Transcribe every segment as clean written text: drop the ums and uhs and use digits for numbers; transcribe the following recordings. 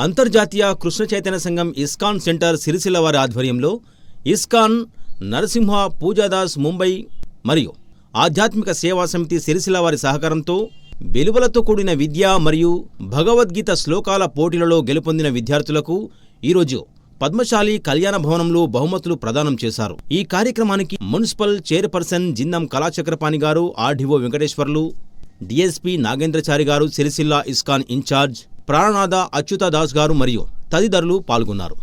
అంతర్జాతీయ కృష్ణ చైతన్య సంఘం ISKCON centre Sircilla వారి ఆధ్వర్యంలో ఇస్కాన్ నరసింహ పూజాదాస్ ముంబై మరియు ఆధ్యాత్మిక సేవా సమితి సిరిసిల్ల వారి సహకారంతో విలువలతో కూడిన విద్య మరియు భగవద్గీత శ్లోకాల పోటీలలో గెలుపొందిన విద్యార్థులకు ఈరోజు పద్మశాలి కళ్యాణ భవనంలో బహుమతులు ప్రదానం చేశారు. ఈ కార్యక్రమానికి మున్సిపల్ చైర్పర్సన్ జిన్నం కళాచక్రపాణి గారు, ఆర్డీఓ వెంకటేశ్వర్లు, డీఎస్పీ నాగేంద్రచారి గారు, సిరిసిల్ల ఇస్కాన్ ఇన్ఛార్జ్ ప్రాణనాథ అచ్యుతదాస్ గారు మరియు తదితరులు పాల్గొన్నారు.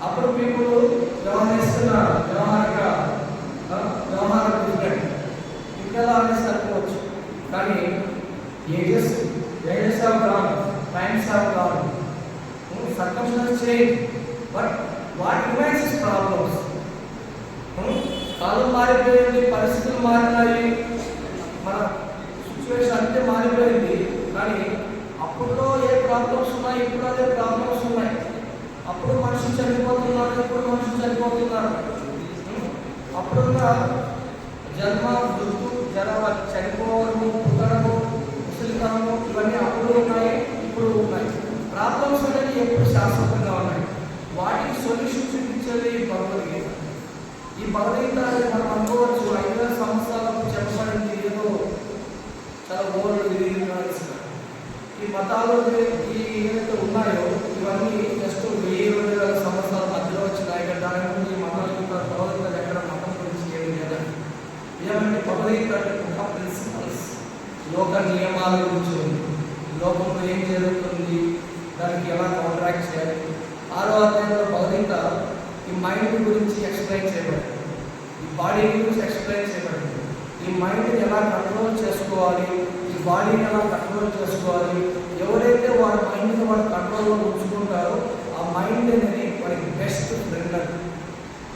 అప్పుడు పీపుల్ వ్యవహరిస్తున్నారు వ్యవహారం డిఫరెంట్ ఇంకా అనేసి అనుకోవచ్చు. కానీ ages have gone, times have gone, circumstances change, but what remains is problems. కాలం మారిపోయింది, పరిస్థితులు మారినాయి, మన సిచ్యువేషన్ అంతే మారిపోయింది. కానీ అప్పుడులో ఏ ప్రాబ్లమ్స్ ఉన్నాయి, ఇప్పుడు అదే ప్రాబ్లమ్స్ ఉన్నాయి. అప్పుడు మనుషులు చనిపోతున్నారు, ఇప్పుడు మనుషులు చనిపోతున్నారు. అప్పుడున్న జన్మ, మృत्यు, జన్మ, చనిపోవడము, పుట్టడము, ముసలితనము ఇవన్నీ అప్పుడు ఉన్నాయి, ఇప్పుడు ఉన్నాయి. ప్రాబ్లమ్స్ అనేది ఎప్పుడు శాశ్వతంగా ఉన్నాయి. వాటికి సొల్యూషన్ చూపించేది భగవద్గీత. ఈ భగవద్గీత అనేది మనం అనుకోవచ్చు 5,000 సంవత్సరాలకు చెప్పబడింది, ఏదో చాలా ఓల్డ్ ఈ మతాలు ఈ ఏదైతే ఉన్నాయో ఇవన్నీ జస్ట్ 1,000-2,000 సంవత్సరాల మధ్యలో వచ్చినాయి. దాని గురించి ఈ మతాలు భగవద్గీత ఎక్కడ మతం గురించి ఏమి లేదండి. ఏమంటే భగవద్గీత ఒక ప్రిన్సిపల్స్, లోక నియమాల గురించి ఉంది. లోకంలో ఏం జరుగుతుంది, దానికి ఎలా కాంట్రాక్ట్ చేయాలి. 6వ అధ్యాయంలో భగవద్గీత ఈ మైండ్ గురించి ఎక్స్ప్లెయిన్ చేయబడింది, ఈ బాడీ గురించి ఎక్స్ప్లెయిన్ చేయబడింది. ఈ మైండ్ని ఎలా కంట్రోల్ చేసుకోవాలి, ఈ బాడీని ఎలా కంట్రోల్ చేసుకోవాలి. ఎవరైతే వాడి మైండ్ని వాడు కంట్రోల్లో ఉంచుకుంటారో ఆ మైండ్ అనేది వాడికి బెస్ట్ ఫ్రెండ్ అని.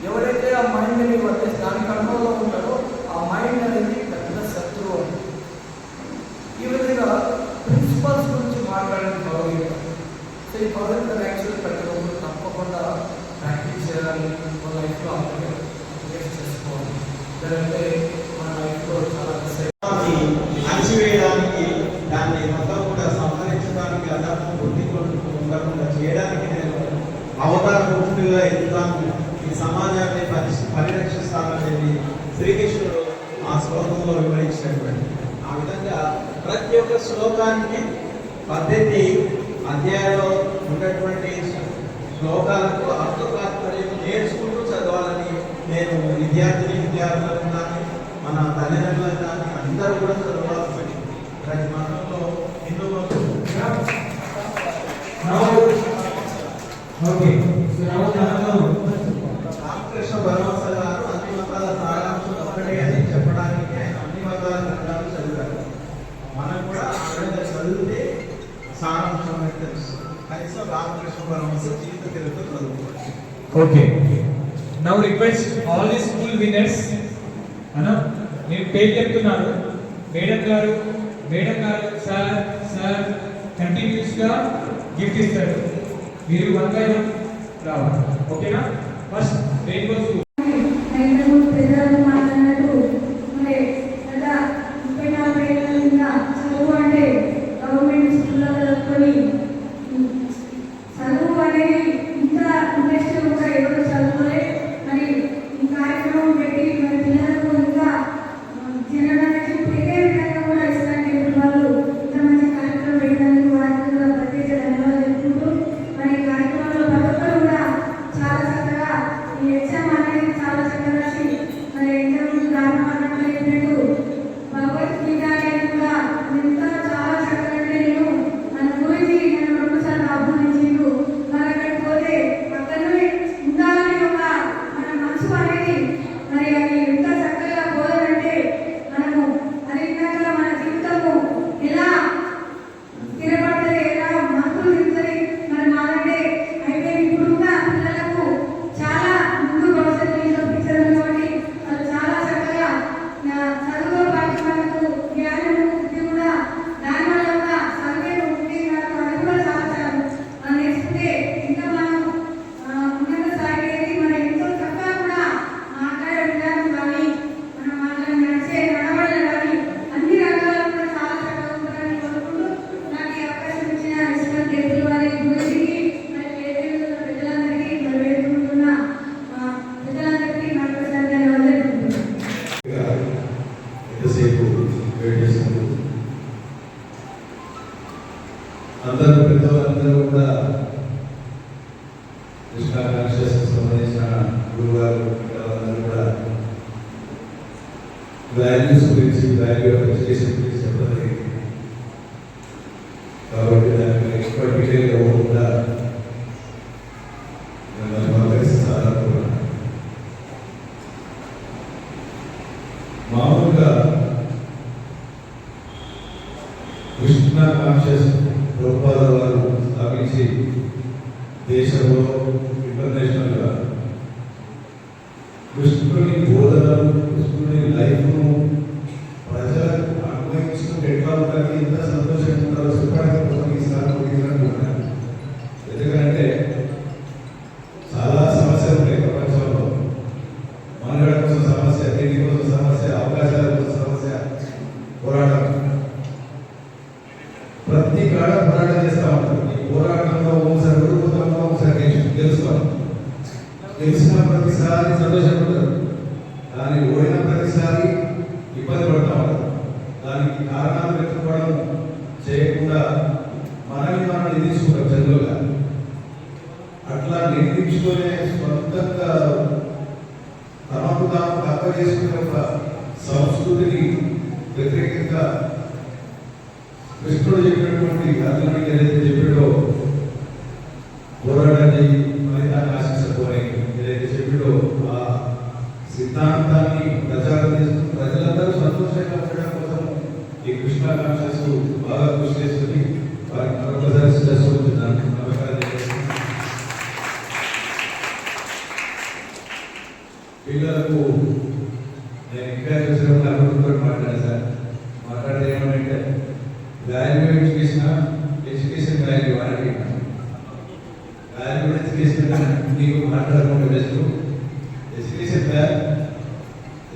ఎవరైతే ఆ మైండ్ని దాని కంట్రోల్లో ఉంటారో ఆ మైండ్ అనేది పెద్ద శత్రువు అని. ఈ విధంగా ప్రిన్సిపల్స్ గురించి మాట్లాడిన భగవద్గీత. సో ఈ భగవద్గీత యాక్చువల్ ప్రతి ఒక్కరు తప్పకుండా ప్రాక్టీస్ చేయాలని, మన లైఫ్లో అప్డేట్ చేసుకోవాలి. లేదంటే మన లైఫ్లో చాలా అణచివేయడానికి, దాన్ని మొత్తం కూడా సంహరించడానికి, అదర్భం ఉండకుండా చేయడానికి నేను అవతారమూర్తిగా ఎదుగుతాను, ఈ సమాజాన్ని పరిరక్షిస్తాననేది శ్రీకృష్ణుడు ఆ శ్లోకంలో వివరించినటువంటి. ఆ విధంగా ప్రతి ఒక్క శ్లోకానికి 18 అధ్యాయంలో ఉన్నటువంటి శ్లోకాలకు అర్థతాత్పర్యం నేర్చుకుంటూ చదవాలని నేను విద్యార్థులను కానీ మన తల్లిదండ్రులను కానీ అందరూ కూడా చదవాలని ప్రతి మతంలో హిందూ రామకృష్ణ పరమహంస గారు అన్ని మతాల సారాంశం ఒక్కటే అని చెప్పడానికి ఆయన అన్ని మతాల గ్రంథాలు చదివారు. మనం కూడా ఆ విధంగా చదివితే సారాంశం అనేది తెలుస్తుంది. కనీసం రామకృష్ణ పరమహంస జీవిత చరిత్ర చదువుకోవచ్చు. Okay, now request all the school winners అన్నా, నేను పేరు చెప్తున్నాను. మేడం గారు సార్ సార్ కంటిన్యూస్ గా గిఫ్ట్ ఇస్తారు. మీరు 1 by 1 రావాలి. ఓకేనా? ఫస్ట్ రెయిన్బో స్కూల్ చాలా చక్కగా ఈ ఎగ్జామ్ అనేది కృష్ణా కాన్షియస్ సంబంధించిన గురువు గారు అందరూ కూడా వాల్యూస్ గురించి, వాల్యూ ఆఫ్ ఎడ్యుకేషన్ గురించి చెప్పడం జరిగింది. కాబట్టి దానికి ఎక్కువ డీటెయిల్ అవ్వకుండా మామూలుగా కృష్ణా కాన్షియస్ ప్రభుపాద వారు స్థాపించి దేశంలో ఇంటర్నేషనల్గా కృష్ణుని బోధనలు, కృష్ణుని లైఫ్ను ప్రజలకు అన్వయించుకుంటూ ఎట్లా ఉంటుంది, ఎంత సంతోషంగా ఉంటారో చెప్పడానికి కోసం ఈసారి ముగించినట్టున్నారు. ఎందుకంటే చాలా సమస్యలు ఉంటాయి ప్రపంచంలో. మనగడ కోసం సమస్య, తిండి కోసం సమస్య, అవకాశాల కోసం సమస్య, పోరాటం. ప్రతి కాడ పోరాటం చేస్తూ ఉంటారు. ఈ పోరాటంలో ఒకసారి ఓడిపోతామో, ఒకసారి గెలుస్తాం. గెలిచిన ప్రతిసారి సంతోషపడతారు, కానీ ఓడిన ప్రతిసారి ఇబ్బంది పడతా ఉంటారు. దానికి కారణాలు వెతుక్కోవడం చేయకుండా మనల్ని మనం నిందించుకుంటాం చదువుగా. అట్లా నిర్మించుకునే స్వంతంగా తమకు తాము తక్కువ చేసుకునే ఒక సంస్కృతిని వ్యతిరేకంగా కృష్ణుడు చెప్పినటువంటి అర్జునుడికి ఏదైతే చెప్పాడో పోరాటం చేయి ఫలితాన్ని ఆశించకపోయి ఏదైతే చెప్పాడో ఆ సిద్ధాంతాన్ని ప్రచారం చేస్తూ ప్రజలందరూ సంతోషంగా ఉండడం కోసం ఈ కృష్ణా కాన్షియస్ బాగా కృషి చేస్తుంది. వారికి మరొకసారి నమస్కారం. పిల్లలకు నేను ఇంకా చూసినప్పుడు అభివృద్ధితో మాట్లాడాను సార్. మాట్లాడితే ఏమంటే వాల్యూ ఎడ్యుకేషన్ వాల్యూ వాడి వాల్యూ ఎడ్యుకేషన్ నీకు మాట్లాడకుండా బెస్ట్.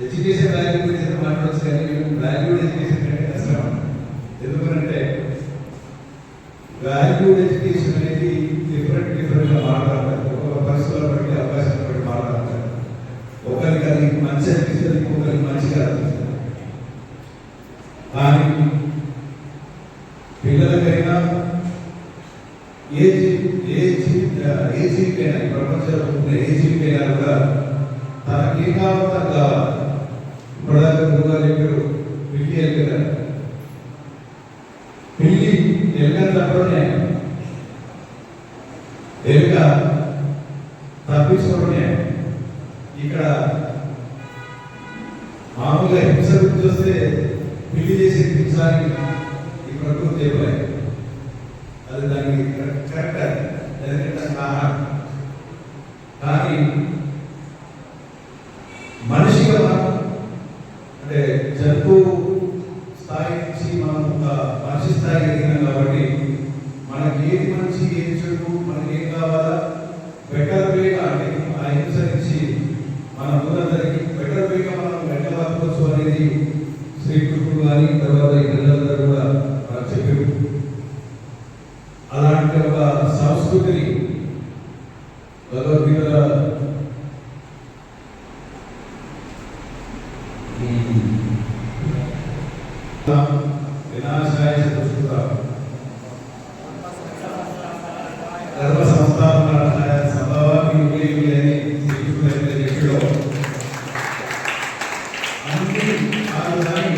ఎడ్యుకేషన్ వాల్యూ గురించి మాట్లాడచ్చు, కానీ వాల్యూ ఎడ్యుకేషన్ కంటే కష్టం. ఎందుకంటే వాల్యూ ఎడ్యుకేషన్ అనేది డిఫరెంట్గా మాట్లాడతారు. ఒక్కొక్క పరిస్థితులను బట్టి, అవకాశాలను బట్టి మాట్లాడతారు. ఒకరికి అది మంచి అనిపిస్తుంది, ఇంకొకరికి మంచిగా అనిపిస్తుంది. కానీ పిల్లలకైనా ఏ జీవికైనా, ఈ ప్రపంచంలో ఉన్న ఏ జీవికైనా కూడా తనకి ఏం కావాలో తనకు కావాలి. ఇప్పటిదాకా గురువుగా చెప్పారు పిల్లి ఎలుకని. పిల్లి ఎలుకని తప్పడమే, ఎలుక తప్పించుకోవడమే. ఇక్కడ మామూలుగా హింస గురించి వస్తే పిల్లి చేసే హింసాన్ని ఈ ప్రకృతి చెప్పలేదు. అది దానికి కరెక్ట్, ఎందుకంటే ఆహారం. కానీ మనిషిగా మనం అంటే జంతువు స్థాయి నుంచి మనం ఒక మనిషి స్థాయికి ఎదిగినాం కాబట్టి మనకి ఏది మంచి, ఏది చెడు, మనకి ఏం కావాలా బెటర్ వేగా, అంటే ఆ హింస నుంచి మన ఊరందరికీ బెటర్ వేగా మనం ఎట్లా బతకొచ్చు అనేది శ్రీకృష్ణుడు కానీ తర్వాత ఈ పిల్లలందరూ కూడా మనకు చెప్పారు. అలాంటి ఒక సంస్కృతిని భగవద్గీత వినాశాయ చతుష్కృత ధర్మ సంస్థాపనార్థాయ సంభవామి యుగే యుగే అని శ్రీకృష్ణుడు చెప్పాడు. అన్ని కానీ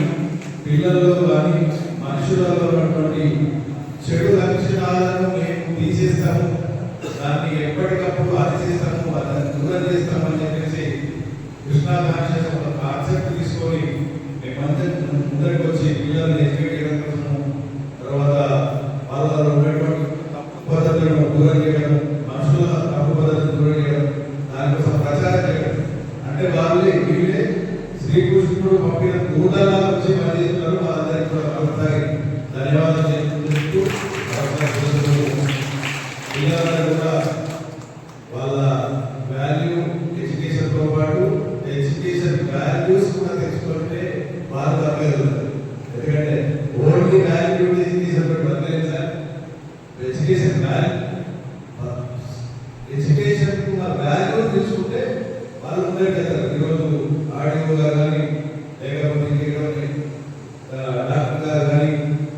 పిల్లల్లో కానీ మనుషులలో ఉన్నటువంటి చెడు లక్షణాలను మేము తీసేస్తాము, దాన్ని ఎప్పటికప్పుడు అది చేస్తాము, దాన్ని దూరం చేస్తామని చెప్పేసి కృష్ణా కాన్షియస్ ఒక కాన్సెప్ట్ తీసుకొని మేమందరం ముందరికి వచ్చి పిల్లల్ని ఎడ్యుకేట్ చేయడం కోసము, తర్వాత వాళ్ళలో ఉన్నటువంటి తప్పు పద్ధతులను దూరం చేయడం, మనుషుల తప్పు పద్ధతులను దూరం చేయడం, దానికోసం ప్రచారం చేయడం. అంటే వాళ్ళే వీళ్ళే శ్రీకృష్ణుడు పంపిన దూతలా వచ్చి పనిచేస్తున్నారు. వాళ్ళందరికీ కూడా మరొకసారి ధన్యవాదాలు చెప్తూ పిల్లలందరూ కూడా వాళ్ళ వాల్యూ ఎడ్యుకేషన్తో పాటు ఎడ్యుకేషన్ వాల్యూస్ కూడా తెచ్చుకుంటే వాళ్ళు తగ్గగలుగుతారు. ఎందుకంటే ఓన్లీ వాల్యూ ఎడ్యుకేషన్ బతకలేదు సార్. ఎడ్యుకేషన్ వాల్యూ తెలుసుకుంటే వాళ్ళు ముందరికెళ్తారు. ఈరోజు ఆడియో గారు కానీ లేకపోతే డాక్టర్ గారు కానీ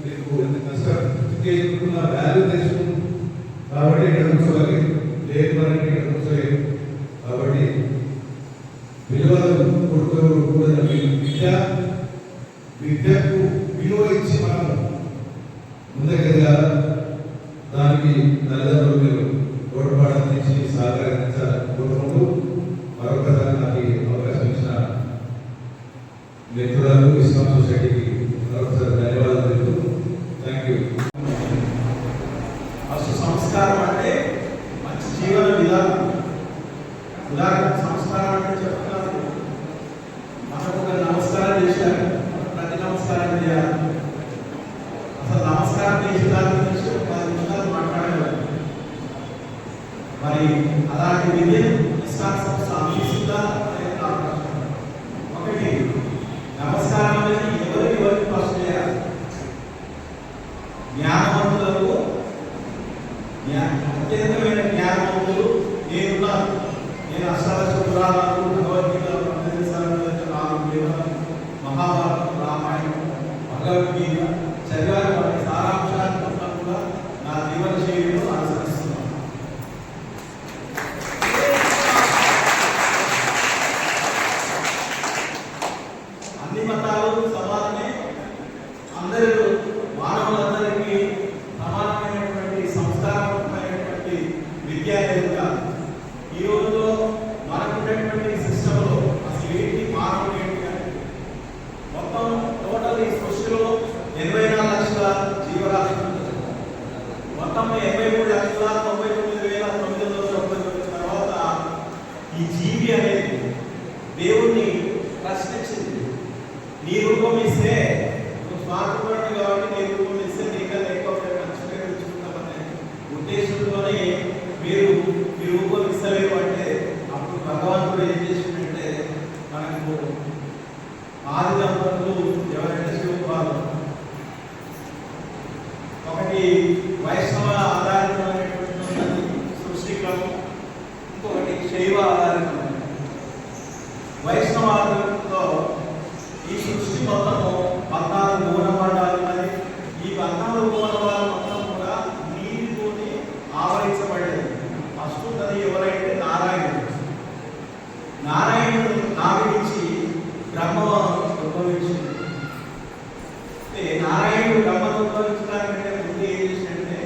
మీకు ఎడ్యుకేషన్ వాల్యూ తెలుసుకుంటారు కాబట్టి ఇక్కడ కూర్చోగలిగారు. లేదు మనకి విద్యకు విలువ ఇచ్చి మనం ముందుకెళ్ళాలి. దానికి తల్లిదండ్రులు మీరు తోడ్పాటు సహకరించాలని కోరుకుంటూ మరొకసారి నాకు అవకాశం ఇచ్చిన మిత్రులకు ఇస్లాం సొసైటీకి మరొకసారి ధన్యవాదాలు తెలుపుతూ థ్యాంక్ యూ. అసలు సంస్కారం అంటే మంచి జీవన విధానం. ఉదాహరణ సంస్కారం అంటే చెప్తున్నారు, మనకు ఒక నమస్కారం చేశారు, ప్రతి నమస్కారం చేయాలి. అసలు నమస్కారం చేసే దాని గురించి ఒక 10 నిమిషాలు మాట్లాడేవారు. మరి అలాంటి విద్యను ఇస్లాం సంస్థ అందిస్తుందా అనేది నా ప్రశ్న. ఒకటి, నమస్కారం అనేది ఎవరికి ఫస్ట్ చేయాలి? జ్ఞానవంతులకు, అత్యంతమైన జ్ఞానవంతులు నేనున్నాను, నేను అష్టాదశ పురాణాలు, భగవద్గీత, 4 వేదాలు, మహాభారతం, రామాయణం, భగవద్గీత చదివారు. వాటి సారాంశాన్ని మొత్తం కూడా నా జీవన శైలిలో అనుసరిస్తున్నాను. అన్ని మతాలు సమానమే, అందరూ మానవులందరికీ సమానమైనటువంటి సంస్కారవంతమైనటువంటి విద్య లేదు. ఈ రోజులో మనకున్నటువంటి సిస్టంలో అసలు ఏంటి మానవుడు ఏంటి అని మొత్తం టోటల్ ఈ సృష్టిలో 84 లక్షల జీవరాశులు మొత్తం 83,99,999 తర్వాత ఈ జీవి అనేది దేవుణ్ణి ప్రశ్నించింది. నీ రూపం ఇస్తే నువ్వు స్వార్థపరుడు కాబట్టి నీ రూపం ఇస్తే నీకన్నా ఎక్కువ మంచిగా తెచ్చుకుంటామనే ఉద్దేశంతోనే మీరు మీ రూపం ఇస్తలేరు అంటే అప్పుడు భగవంతుడు ఏం చేసిందంటే మనకు ఆది దంపతులు ఎవరైనా శివపాలు ఒకటి వైష్ణవ ఆధారితమైనటువంటి సృష్టి క్రమం, ఇంకొకటి శైవ ఆధారితమైన. వైష్ణవ ఆధారితంలో ఈ సృష్టి మొత్తము 14 భువనమండాలు ఉన్నాయి. ఈ 14 భువనమాలు మొత్తం కూడా నీటితోని ఆవరించబడేది. ఫస్ట్ ఉన్నది ఎవరైతే నారాయణుడు. నారాయణుడు నాభి నుంచి బ్రహ్మ ఉద్భవించింది. నారాయణుడు బ్రహ్మను ఉద్భవించడానికంటే ముందు ఏం చేసినట్టే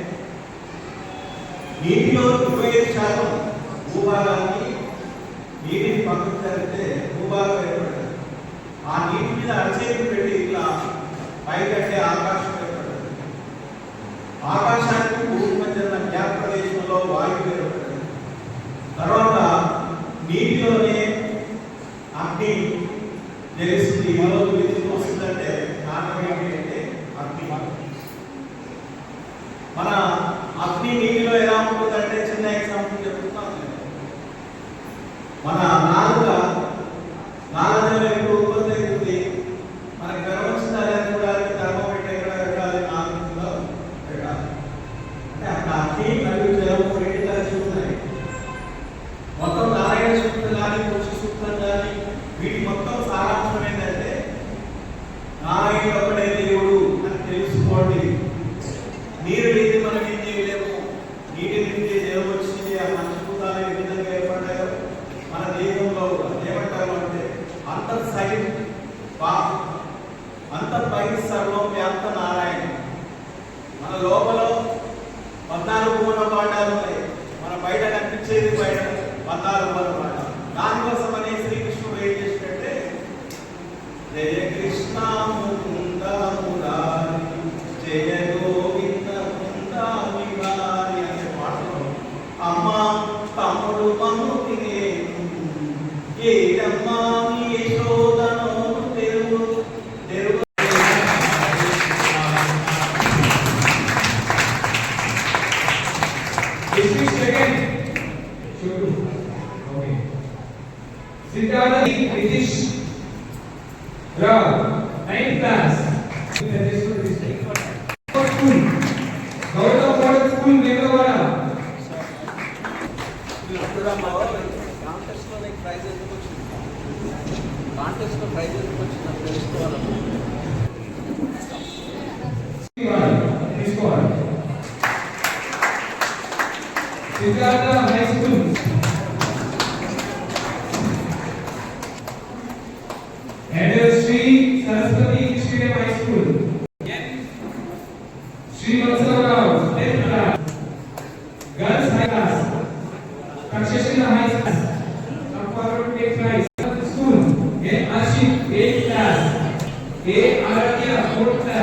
నీటిలో 25% భూభాగాన్ని నీటిని పక్కకు జరిగితే భూభాగం ఏర్పడింది. ఆ నీటి మీద అరచేతులు పెట్టి ఇట్లా పైకంటే ఆకాశం ఏర్పడింది. ఆకాశానికి భూమి మధ్య గ్యాప్ ప్రదేశంలో వాయువు ఏర్పడింది. తర్వాత నీటిలోనే అగ్ని తెలుస్తుంది. ఈరోజు విద్యుత్ వస్తుందంటే కారణం ఏంటి అంటే అగ్ని. మన అగ్ని నీటిలో ఎలా ఉంటుందంటే చిన్న ఎగ్జాంపుల్ చెప్తున్నాను. మన నాలుగు ఎప్పుడు ఉత్పత్తి అవుతుంది. మనకి జ్వరం వచ్చిందా లేదా కూడా థర్మోమీటర్ ఎక్కడ పెట్టాలి? నాలుగులో పెట్టాలి. అంటే అక్కడ అగ్ని మరియు జ్వరం రెండు కలిసి ఉన్నాయి. మొత్తం నారాయణ సూత్రం కానీ పురుష సూత్రం కానీ వీటి మొత్తం సారాంశం ఏంటంటే నారాయణుడు ఒక్కడే దేవుడు అని తెలుసుకోండి. నీరు లేని మనం ఏం చేయలేము. నీటి నుండి దేవుడు వచ్చింది. ఆ పంచభూతాలు ఏ విధంగా ఏర్పడ్డాయో మన దేహంలో ఏమంటారు అంటే అంతర్పై సర్వం వ్యాప్త నారాయణ. మన లోపల 14 భువనమండాలు ఉన్నాయి. మన బయట కనిపించేది బయట 14 భువనమండాలు. దానికోసం అనే శ్రీకృష్ణుడు ఏం చేసినట్టే జయ కృష్ణ ముకుంద మురారి జయ గోవింద ముకుంద విహారి అనే పాటలో అమ్మ తమ్ముడు మమ్ము తినేను ఏదమ్మా నీ యశోదను తెరువు తెరువు. Siddhartha British Rao, 9th class. School. Gautam Model School, Nevada. కాంటెస్ట్లో ప్రైజ్ ఎందుకు వచ్చిందో తెలుసుకోవాలి. తీసుకోవాలి. Siddhartha high school And Sri Saraswati English Medium High School. Sri Vatsarao, 10th class. Girls High Class. Takshashila High Class. Come forward to take prize. School. A. Ashik, 8th class. A. Aradhya, 4th class.